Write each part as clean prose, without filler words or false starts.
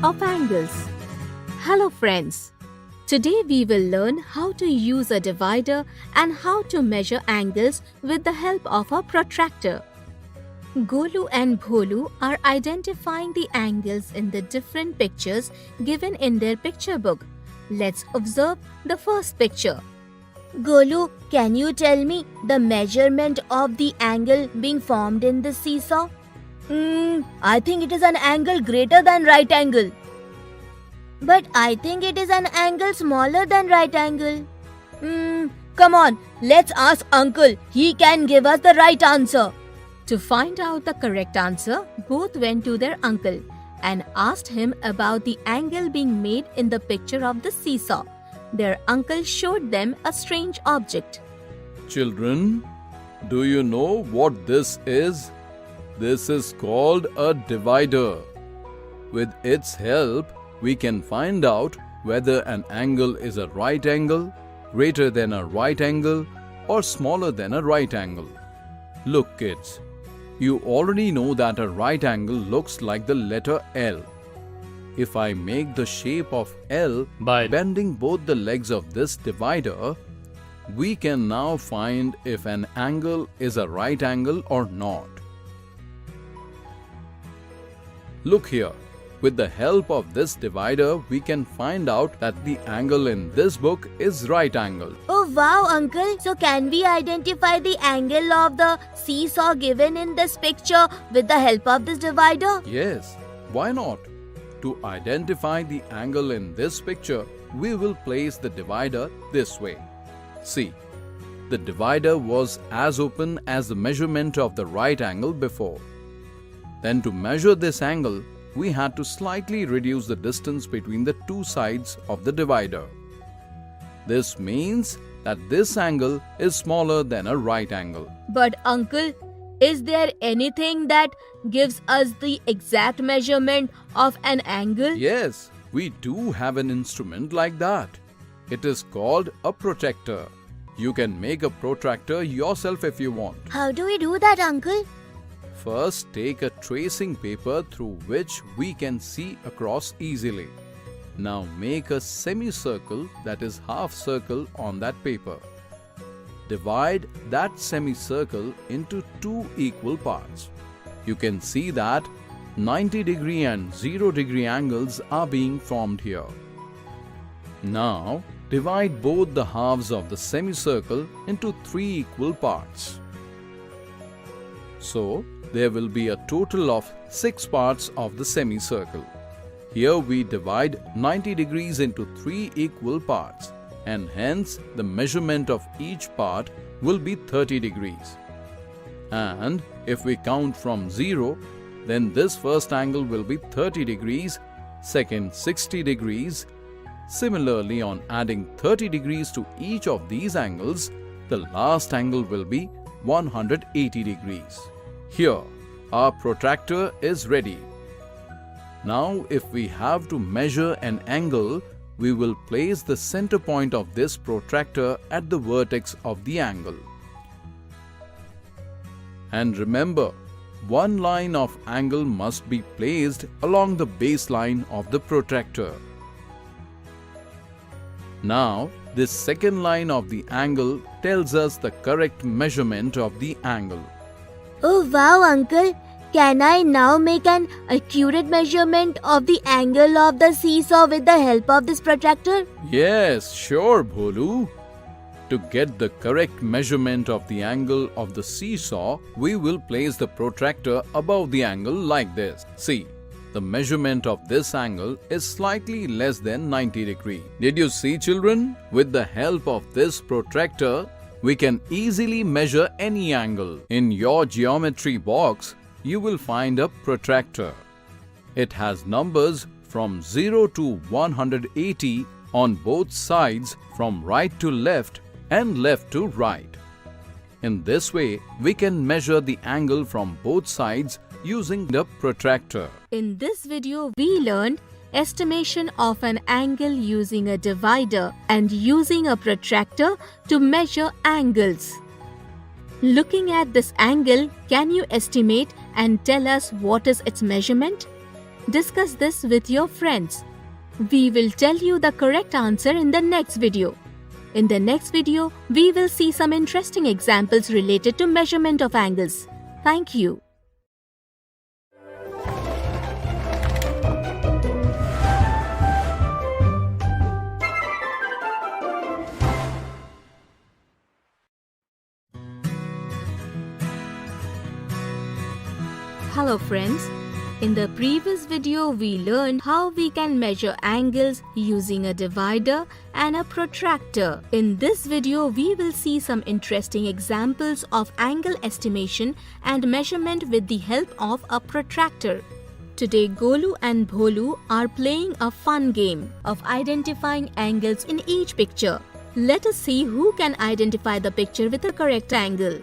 measurement of angles. Hello friends. Today we will learn how to use a divider and how to measure angles with the help of a protractor. Golu and Bholu are identifying the angles in the different pictures given in their picture book. Let's observe the first picture. Golu, can you tell me the measurement of the angle being formed in the seesaw? I think it is an angle greater than right angle. But I think it is an angle smaller than right angle. Come on, let's ask uncle. He can give us the right answer. To find out the correct answer, both went to their uncle and asked him about the angle being made in the picture of the seesaw. Their uncle showed them a strange object. Children, do you know what this is? This is called a divider. With its help, we can find out whether an angle is a right angle, greater than a right angle, or smaller than a right angle. Look kids, you already know that a right angle looks like the letter L. If I make the shape of L by bending both the legs of this divider, we can now find if an angle is a right angle or not. Look here, with the help of this divider, we can find out that the angle in this book is right angle. Oh wow, uncle. So can we identify the angle of the seesaw given in this picture with the help of this divider? Yes, why not? To identify the angle in this picture, we will place the divider this way. See, the divider was as open as the measurement of the right angle before. Then to measure this angle, we had to slightly reduce the distance between the two sides of the divider. This means that this angle is smaller than a right angle. But uncle, is there anything that gives us the exact measurement of an angle? Yes, we do have an instrument like that. It is called a protractor. You can make a protractor yourself if you want. How do we do that, uncle? First, take a tracing paper through which we can see across easily. Now make a semicircle, that is half circle, on that paper. Divide that semicircle into two equal parts. You can see that 90-degree and 0-degree angles are being formed here. Now divide both the halves of the semicircle into three equal parts. So there will be a total of 6 parts of the semicircle. Here we divide 90 degrees into 3 equal parts, and hence the measurement of each part will be 30 degrees. And if we count from 0, then this first angle will be 30 degrees, second 60 degrees. Similarly, on adding 30 degrees to each of these angles, the last angle will be 180 degrees. Here, our protractor is ready. Now, if we have to measure an angle, we will place the center point of this protractor at the vertex of the angle. And remember, one line of angle must be placed along the baseline of the protractor. Now, this second line of the angle tells us the correct measurement of the angle. Oh wow, uncle. Can I now make an accurate measurement of the angle of the seesaw with the help of this protractor? Yes, sure, Bholu. To get the correct measurement of the angle of the seesaw, we will place the protractor above the angle like this. See, the measurement of this angle is slightly less than 90 degrees. Did you see, children? With the help of this protractor, we can easily measure any angle. In your geometry box, you will find a protractor. It has numbers from 0 to 180 on both sides, from right to left and left to right. In this way, we can measure the angle from both sides using the protractor. In this video, we learned estimation of an angle using a divider and using a protractor to measure angles. Looking at this angle, can you estimate and tell us what is its measurement? Discuss this with your friends. We will tell you the correct answer in the next video. In the next video, we will see some interesting examples related to measurement of angles. Thank you. Hello friends. In the previous video, we learned how we can measure angles using a divider and a protractor. In this video, we will see some interesting examples of angle estimation and measurement with the help of a protractor. Today, Golu and Bholu are playing a fun game of identifying angles in each picture. Let us see who can identify the picture with the correct angle.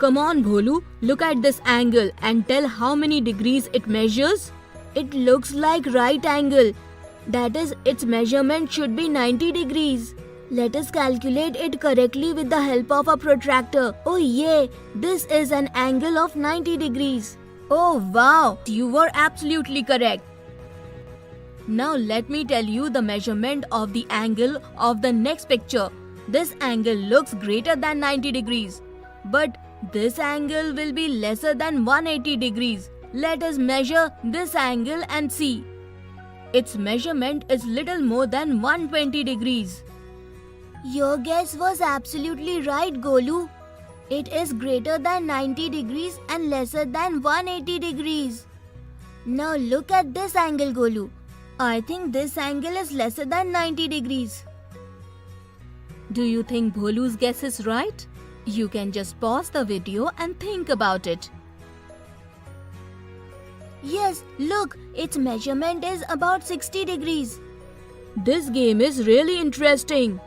Come on, Bholu, look at this angle and tell how many degrees it measures. It looks like right angle. That is, its measurement should be 90 degrees. Let us calculate it correctly with the help of a protractor. Oh yay, this is an angle of 90 degrees. Oh wow, you were absolutely correct. Now let me tell you the measurement of the angle of the next picture. This angle looks greater than 90 degrees. But this angle will be lesser than 180 degrees. Let us measure this angle and see. Its measurement is little more than 120 degrees. Your guess was absolutely right, Golu. It is greater than 90 degrees and lesser than 180 degrees. Now look at this angle, Golu. I think this angle is lesser than 90 degrees. Do you think Bholu's guess is right? You can just pause the video and think about it. Yes, look, its measurement is about 60 degrees. This game is really interesting.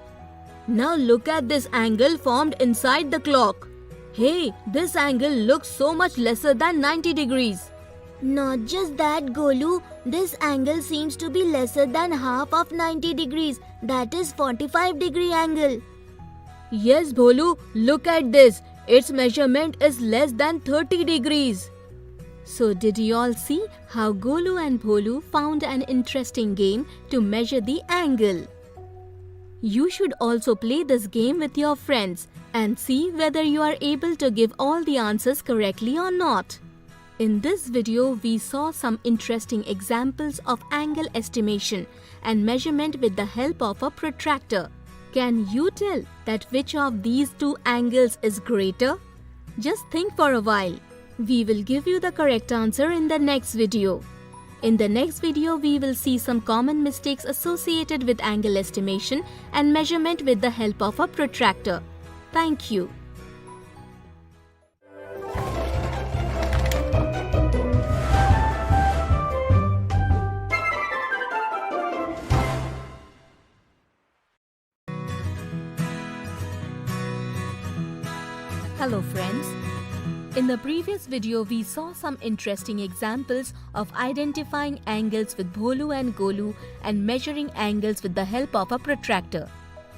Now look at this angle formed inside the clock. Hey, this angle looks so much lesser than 90 degrees. Not just that, Golu, this angle seems to be lesser than half of 90 degrees. That is 45 degree angle. Yes, Bholu, look at this. Its measurement is less than 30 degrees. So did you all see how Golu and Bholu found an interesting game to measure the angle? You should also play this game with your friends and see whether you are able to give all the answers correctly or not. In this video, we saw some interesting examples of angle estimation and measurement with the help of a protractor. Can you tell that which of these two angles is greater? Just think for a while. We will give you the correct answer in the next video. In the next video, we will see some common mistakes associated with angle estimation and measurement with the help of a protractor. Thank you. Hello friends. In the previous video, we saw some interesting examples of identifying angles with Bholu and Golu and measuring angles with the help of a protractor.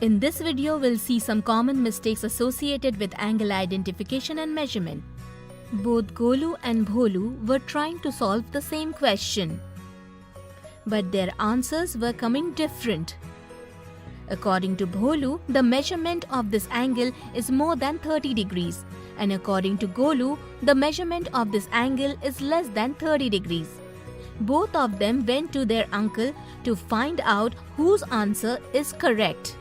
In this video, we'll see some common mistakes associated with angle identification and measurement. Both Golu and Bholu were trying to solve the same question, but their answers were coming different. According to Bholu, the measurement of this angle is more than 30 degrees, and according to Golu, the measurement of this angle is less than 30 degrees. Both of them went to their uncle to find out whose answer is correct.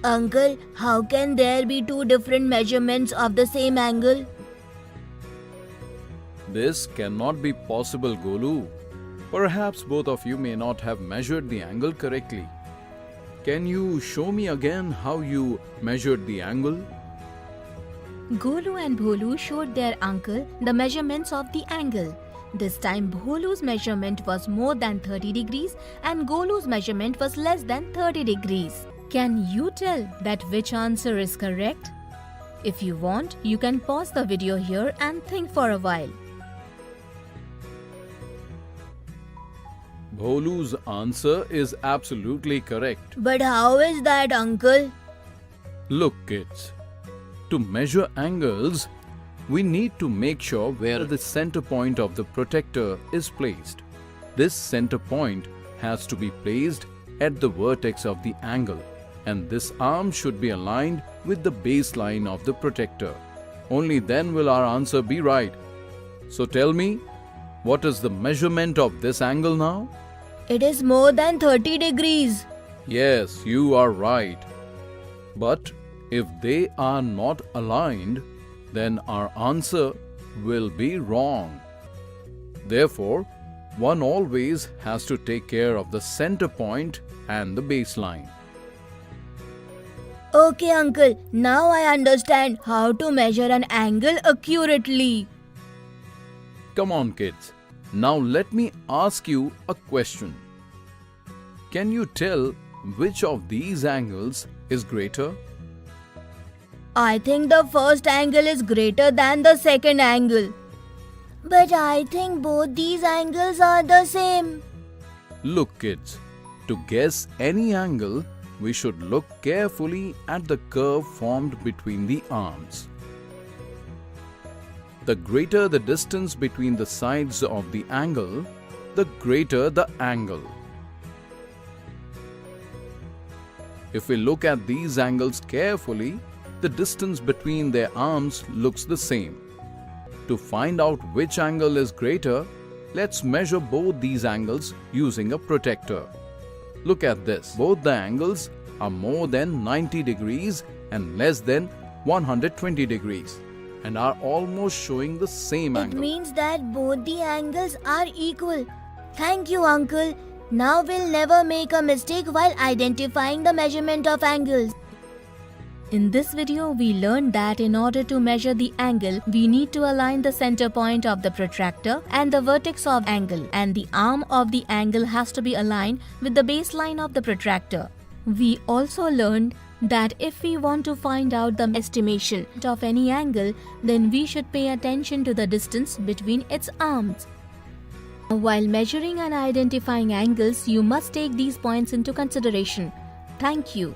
Uncle, how can there be two different measurements of the same angle? This cannot be possible, Golu. Perhaps both of you may not have measured the angle correctly. Can you show me again how you measured the angle? Golu and Bholu showed their uncle the measurements of the angle. This time Bholu's measurement was more than 30 degrees and Golu's measurement was less than 30 degrees. Can you tell that which answer is correct? If you want, you can pause the video here and think for a while. Bholu's answer is absolutely correct. But how is that, uncle? Look, kids. To measure angles, we need to make sure where the center point of the protractor is placed. This center point has to be placed at the vertex of the angle, and this arm should be aligned with the baseline of the protector. Only then will our answer be right. So tell me, what is the measurement of this angle now? It is more than 30 degrees. Yes, you are right. But if they are not aligned, then our answer will be wrong. Therefore, one always has to take care of the center point and the baseline. Okay, uncle. Now I understand how to measure an angle accurately. Come on, kids. Now let me ask you a question. Can you tell which of these angles is greater? I think the first angle is greater than the second angle. But I think both these angles are the same. Look, kids, to guess any angle, we should look carefully at the curve formed between the arms. The greater the distance between the sides of the angle, the greater the angle. If we look at these angles carefully, the distance between their arms looks the same. To find out which angle is greater, let's measure both these angles using a protractor. Look at this. Both the angles are more than 90 degrees and less than 120 degrees and are almost showing the same It angle. means that both the angles are equal. Thank you, uncle. Now we'll never make a mistake while identifying the measurement of angles. In this video, we learned that in order to measure the angle, we need to align the center point of the protractor and the vertex of angle, and the arm of the angle has to be aligned with the baseline of the protractor. We also learned that if we want to find out the estimation of any angle, then we should pay attention to the distance between its arms. While measuring and identifying angles, you must take these points into consideration. Thank you.